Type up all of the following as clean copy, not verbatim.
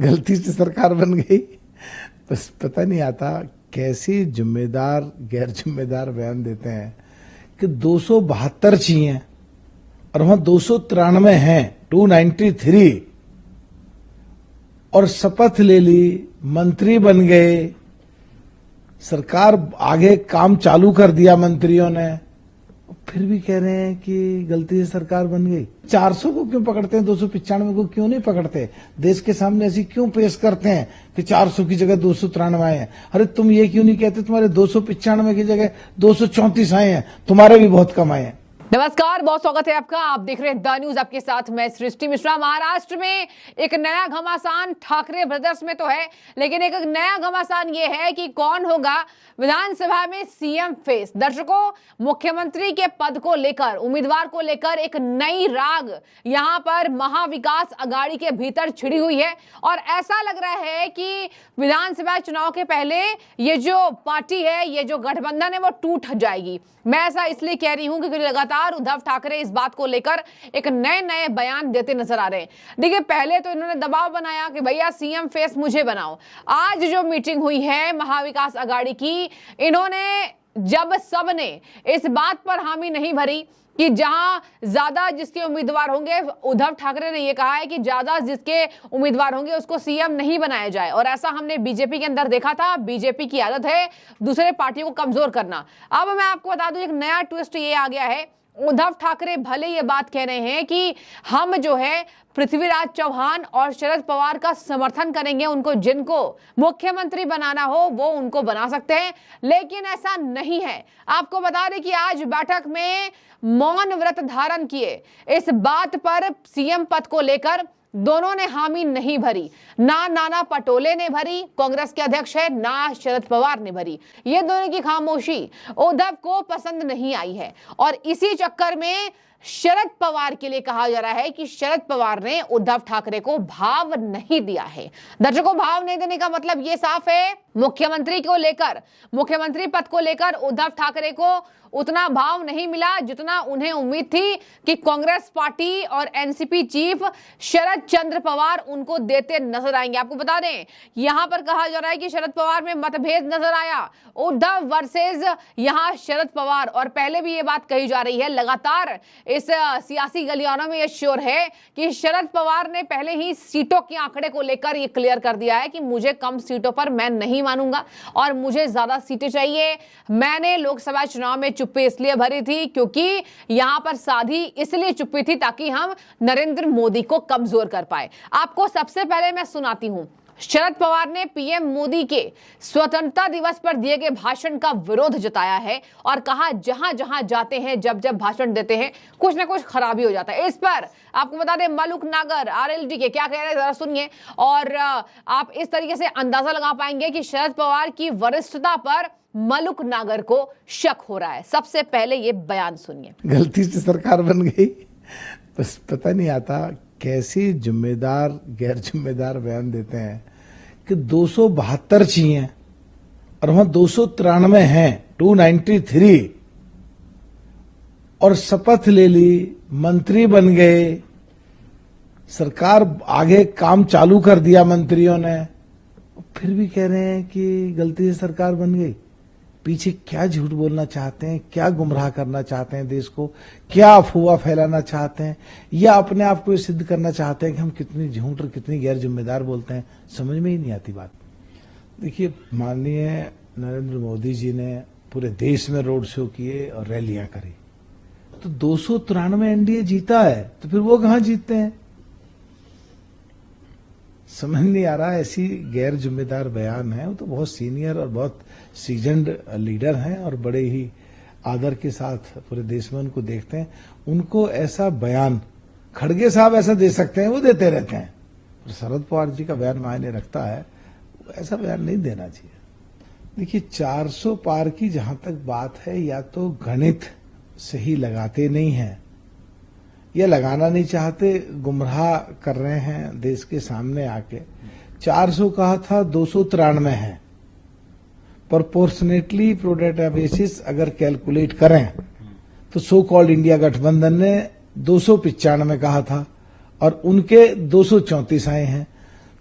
गलती से सरकार बन गई। बस पता नहीं आता कैसी जिम्मेदार गैर जिम्मेदार बयान देते हैं कि 272 चाहिए और वहां 293 हैं, 293, और शपथ ले ली, मंत्री बन गए, सरकार आगे काम चालू कर दिया मंत्रियों ने, फिर भी कह रहे हैं कि गलती से सरकार बन गई। 400 को क्यों पकड़ते हैं, 295 को क्यों नहीं पकड़ते? देश के सामने ऐसी क्यों पेश करते हैं कि 400 की जगह 293 आए हैं? अरे तुम ये क्यों नहीं कहते तुम्हारे 295 की जगह 234 आए हैं, तुम्हारे भी बहुत कम आए हैं। नमस्कार, बहुत स्वागत है आपका। आप देख रहे हैं द न्यूज, आपके साथ मैं सृष्टि मिश्रा। महाराष्ट्र में एक नया घमासान ठाकरे ब्रदर्स में तो है, लेकिन एक नया घमासान ये है कि कौन होगा विधानसभा में सीएम फेस। दर्शकों, मुख्यमंत्री के पद को लेकर, उम्मीदवार को लेकर एक नई राग यहां पर महाविकास अघाड़ी के भीतर छिड़ी हुई है और ऐसा लग रहा है कि विधानसभा चुनाव के पहले ये जो पार्टी है, ये जो गठबंधन है, वो टूट जाएगी। मैं ऐसा इसलिए कह रही हूं क्योंकि लगातार उद्धव ठाकरे इस बात को लेकर एक नए नए बयान देते नजर आ रहे हैं। देखिए, पहले तो इन्होंने दबाव बनाया कि भैया सीएम फेस मुझे बनाओ। आज जो मीटिंग हुई है महाविकास अघाड़ी की, इन्होंने जब सबने इस बात पर हामी नहीं भरी कि जहां ज्यादा जिसके उम्मीदवार होंगे, उद्धव ठाकरे ने यह कहा है कि ज्यादा जिसके उम्मीदवार होंगे उसको सीएम नहीं बनाया जाए। और ऐसा हमने बीजेपी के अंदर देखा था। बीजेपी की आदत है दूसरे पार्टियों को कमजोर करना। अब मैं आपको बता दूं, एक नया ट्विस्ट ये आ गया है। उद्धव ठाकरे भले ये बात कह रहे हैं कि हम जो है पृथ्वीराज चौहान और शरद पवार का समर्थन करेंगे, उनको जिनको मुख्यमंत्री बनाना हो वो उनको बना सकते हैं, लेकिन ऐसा नहीं है। आपको बता दें कि आज बैठक में मौन व्रत धारण किए, इस बात पर सीएम पद को लेकर दोनों ने हामी नहीं भरी। ना नाना पटोले ने भरी, कांग्रेस के अध्यक्ष है, ना शरद पवार ने भरी। ये दोनों की खामोशी उद्धव को पसंद नहीं आई है और इसी चक्कर में शरद पवार के लिए कहा जा रहा है कि शरद पवार ने उद्धव ठाकरे को भाव नहीं दिया है। दर्शकों, भाव नहीं देने का मतलब ये साफ है, मुख्यमंत्री को लेकर, मुख्यमंत्री पद को लेकर उद्धव ठाकरे को उतना भाव नहीं मिला जितना उन्हें उम्मीद थी कि कांग्रेस पार्टी और एनसीपी चीफ शरद चंद्र पवार उनको देते नजर आएंगे। आपको बता दें, यहां पर कहा जा रहा है कि शरद पवार में मतभेद नजर आया, उद्धव वर्सेस यहां शरद पवार। और पहले भी ये बात कही जा रही है, लगातार इस सियासी गलियारों में ये श्योर है कि शरद पवार ने पहले ही सीटों के आंकड़े को लेकर ये क्लियर कर दिया है कि मुझे कम सीटों पर मैं नहीं मानूंगा और मुझे ज्यादा सीटें चाहिए। मैंने लोकसभा चुनाव में चुप्पी इसलिए भरी थी क्योंकि यहां पर साधी इसलिए चुप्पी थी ताकि हम नरेंद्र मोदी को कमजोर कर पाए। आपको सबसे पहले मैं सुनाती हूं, शरद पवार ने पीएम मोदी के स्वतंत्रता दिवस पर दिए गए भाषण का विरोध जताया है और कहा जहां जहां जाते हैं, जब जब भाषण देते हैं, कुछ ना कुछ खराबी हो जाता है। इस पर आपको बता दें, मलुक नागर आरएलडी के क्या कह रहे हैं, जरा सुनिए और आप इस तरीके से अंदाजा लगा पाएंगे कि शरद पवार की वरिष्ठता पर मलुक नागर को शक हो रहा है। सबसे पहले ये बयान सुनिए। गलती से सरकार बन गई। बस पता नहीं आता कैसी जिम्मेदार गैर जिम्मेदार बयान देते हैं कि 272 चाहिए और वहां 293 हैं, 293, और शपथ ले ली, मंत्री बन गए, सरकार आगे काम चालू कर दिया मंत्रियों ने, फिर भी कह रहे हैं कि गलती से सरकार बन गई। पीछे क्या झूठ बोलना चाहते हैं, क्या गुमराह करना चाहते हैं देश को, क्या अफवाह फैलाना चाहते हैं, या अपने आप को सिद्ध करना चाहते हैं कि हम कितनी झूठ और कितनी गैर जिम्मेदार बोलते हैं, समझ में ही नहीं आती बात। देखिए, माननीय नरेंद्र मोदी जी ने पूरे देश में रोड शो किए और रैलियां करी, तो 293 एनडीए जीता है, तो फिर वो कहां जीतते हैं? समझ नहीं आ रहा। ऐसी गैर जिम्मेदार बयान है। वो तो बहुत सीनियर और बहुत सीजन्ड लीडर हैं और बड़े ही आदर के साथ पूरे देश में उनको देखते हैं। उनको ऐसा बयान खड़गे साहब ऐसा दे सकते हैं, वो देते रहते हैं, और शरद पवार जी का बयान मायने रखता है, ऐसा बयान नहीं देना चाहिए। देखिए, 400 पार की जहां तक बात है, या तो गणित सही लगाते नहीं हैं या लगाना नहीं चाहते, गुमराह कर रहे हैं देश के सामने आके। 400 कहा था, 293 है। प्रोपोर्शनेटली प्रोडेटा बेसिस अगर कैलकुलेट करें तो सो कॉल्ड इंडिया गठबंधन ने 295 कहा था और उनके 234 आए हैं,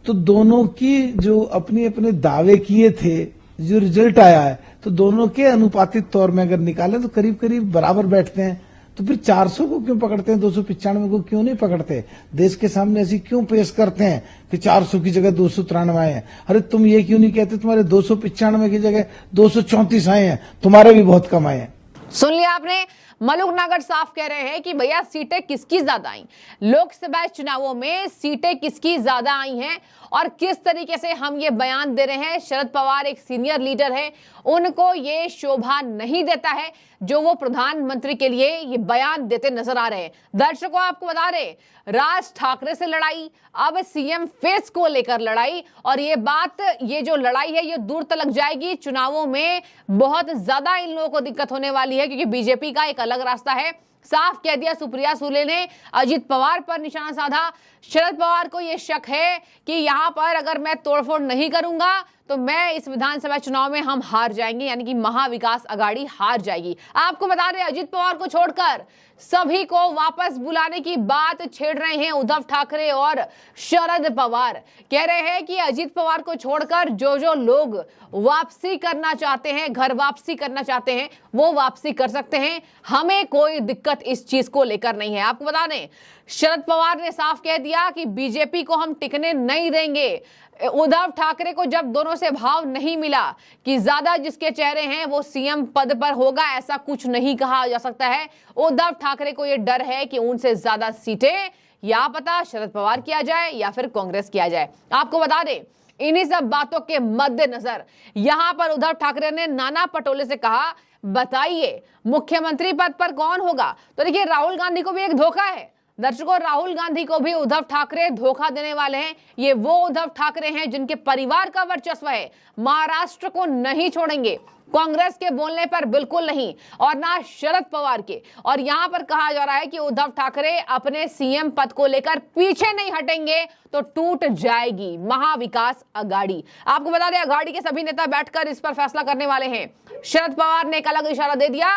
तो दोनों की जो अपने अपने दावे किए थे, जो रिजल्ट आया है, तो दोनों के अनुपातिक तौर में अगर निकालें तो करीब करीब बराबर बैठते हैं। तो फिर 400 को क्यों पकड़ते हैं, 295 को क्यों नहीं पकड़ते? देश के सामने ऐसी क्यों पेश करते हैं कि 400 की जगह 293 आए हैं? अरे तुम ये क्यों नहीं कहते तुम्हारे 295 की जगह 234 आए हैं, तुम्हारे भी बहुत कम आए हैं? सुन लिया आपने, मलूक नागर साफ कह रहे हैं कि भैया सीटें किसकी ज्यादा आई, लोकसभा चुनावों में सीटें किसकी ज्यादा आई हैं और किस तरीके से हम ये बयान दे रहे हैं। शरद पवार एक सीनियर लीडर है, उनको ये शोभा नहीं देता है जो वो प्रधानमंत्री के लिए ये बयान देते नजर आ रहे हैं। दर्शकों, आपको बता रहे, राज ठाकरे से लड़ाई, अब सीएम फेस को लेकर लड़ाई, और ये बात, ये जो लड़ाई है ये दूर तक जाएगी। चुनावों में बहुत ज्यादा इन लोगों को दिक्कत होने वाली है क्योंकि बीजेपी का एक अलग रास्ता है। साफ कह दिया सुप्रिया सुले ने, अजित पवार पर निशाना साधा। शरद पवार को यह शक है कि यहां पर अगर मैं तोड़फोड़ नहीं करूंगा तो मैं इस विधानसभा चुनाव में हम हार जाएंगे, यानी कि महाविकास अघाड़ी हार जाएगी। आपको बता दें, अजित पवार को छोड़कर सभी को वापस बुलाने की बात छेड़ रहे हैं उद्धव ठाकरे और शरद पवार। कह रहे हैं कि अजित पवार को छोड़कर जो जो लोग वापसी करना चाहते हैं, घर वापसी करना चाहते हैं, वो वापसी कर सकते हैं, हमें कोई दिक्कत इस चीज को लेकर नहीं है। आपको बता दें, शरद पवार ने साफ कह दिया कि बीजेपी को हम टिकने नहीं देंगे। उद्धव ठाकरे को जब दोनों से भाव नहीं मिला कि ज्यादा जिसके चेहरे हैं वो सीएम पद पर होगा, ऐसा कुछ नहीं कहा जा सकता है। उद्धव ठाकरे को यह डर है कि उनसे ज्यादा सीटें या पता शरद पवार किया जाए या फिर कांग्रेस किया जाए। आपको बता दें, इन्हीं सब बातों के मद्देनजर यहां पर उद्धव ठाकरे ने नाना पटोले से कहा, बताइए मुख्यमंत्री पद पर कौन होगा? तो देखिए, राहुल गांधी को भी एक धोखा है। दर्शकों, राहुल गांधी को भी उद्धव ठाकरे धोखा देने वाले हैं। ये वो उद्धव ठाकरे हैं जिनके परिवार का वर्चस्व है, महाराष्ट्र को नहीं छोड़ेंगे, कांग्रेस के बोलने पर बिल्कुल नहीं, और ना शरद पवार के। और यहां पर कहा जा रहा है कि उद्धव ठाकरे अपने सीएम पद को लेकर पीछे नहीं हटेंगे तो टूट जाएगी महाविकास अघाड़ी। आपको बता दें, अघाड़ी के सभी नेता बैठकर इस पर फैसला करने वाले हैं। शरद पवार ने एक अलग इशारा दे दिया,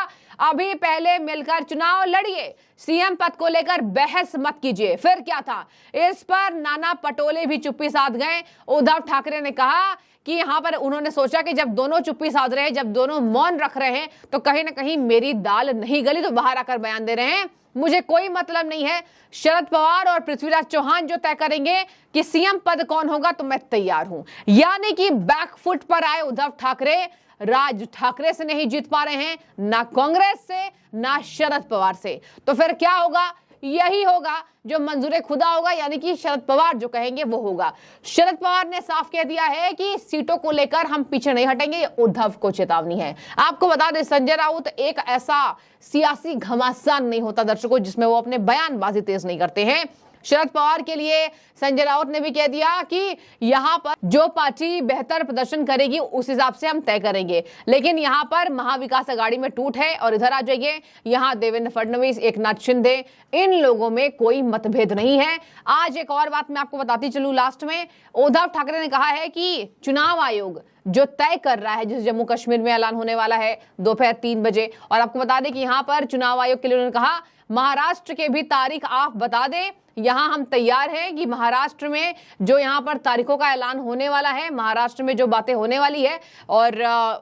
अभी पहले मिलकर चुनाव लड़िए, सीएम पद को लेकर बहस मत कीजिए। फिर क्या था, इस पर नाना पटोले भी चुप्पी साध गए। उद्धव ठाकरे ने कहा कि यहां पर उन्होंने सोचा कि जब दोनों चुप्पी साध रहे हैं, जब दोनों मौन रख रहे हैं, तो कहीं ना कहीं मेरी दाल नहीं गली, तो बाहर आकर बयान दे रहे हैं, मुझे कोई मतलब नहीं है। शरद पवार और पृथ्वीराज चौहान जो तय करेंगे कि सीएम पद कौन होगा तो मैं तैयार हूं। यानी कि बैकफुट पर आए उद्धव ठाकरे, राज ठाकरे से नहीं जीत पा रहे हैं, ना कांग्रेस से ना शरद पवार से। तो फिर क्या होगा? यही होगा जो मंजूर खुदा होगा, यानी कि शरद पवार जो कहेंगे वो होगा। शरद पवार ने साफ कह दिया है कि सीटों को लेकर हम पीछे नहीं हटेंगे, ये उद्धव को चेतावनी है। आपको बता दें, संजय राउत एक ऐसा सियासी घमासान नहीं होता दर्शकों जिसमें वो अपने बयानबाजी तेज नहीं करते हैं। शरद पवार के लिए संजय राउत ने भी कह दिया कि यहां पर जो पार्टी बेहतर प्रदर्शन करेगी उस हिसाब से हम तय करेंगे, लेकिन यहां पर महाविकास अघाड़ी में टूट है। और इधर आ जाइए, यहां देवेंद्र फडणवीस, एकनाथ शिंदे, इन लोगों में कोई मतभेद नहीं है। आज एक और बात मैं आपको बताती चलूं लास्ट में, उद्धव ठाकरे ने कहा है कि चुनाव आयोग जो तय कर रहा है, जिस जम्मू कश्मीर में ऐलान होने वाला है दोपहर 3 बजे, और आपको बता दें कि यहां पर चुनाव आयोग के लिए उन्होंने कहा महाराष्ट्र के भी तारीख आप बता दें, यहां हम तैयार हैं कि महाराष्ट्र में जो यहां पर तारीखों का ऐलान होने वाला है, महाराष्ट्र में जो बातें होने वाली है, और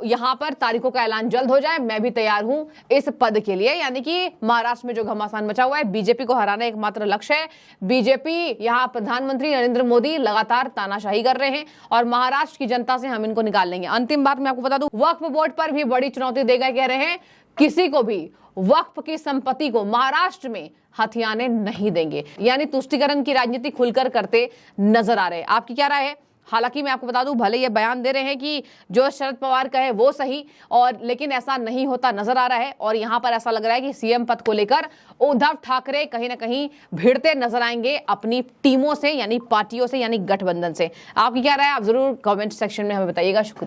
यहां पर तारीखों का ऐलान जल्द हो जाए, मैं भी तैयार हूं इस पद के लिए। यानी कि महाराष्ट्र में जो घमासान मचा हुआ है, बीजेपी को हराना एकमात्र लक्ष्य है। बीजेपी, यहां प्रधानमंत्री नरेंद्र मोदी लगातार तानाशाही कर रहे हैं और महाराष्ट्र की जनता से हम इनको निकाल लेंगे। अंतिम बात मैं आपको बता दूं, वक्फ बोर्ड पर भी बड़ी चुनौती देगा, कह रहे हैं किसी को भी वक्फ की संपत्ति को महाराष्ट्र में हथियाने नहीं देंगे। यानी तुष्टीकरण की राजनीति खुलकर करते नजर आ रहे हैं। आपकी क्या राय है? हालांकि मैं आपको बता दूं, भले ये बयान दे रहे हैं कि जो शरद पवार कहे वो सही, और लेकिन ऐसा नहीं होता नजर आ रहा है। और यहां पर ऐसा लग रहा है कि सीएम पद को लेकर उद्धव ठाकरे कहीं ना कहीं भिड़ते नजर आएंगे अपनी टीमों से, यानी पार्टियों से, यानी गठबंधन से। आपकी क्या राय है? आप जरूर कमेंट सेक्शन में हमें बताइएगा। शुक्रिया।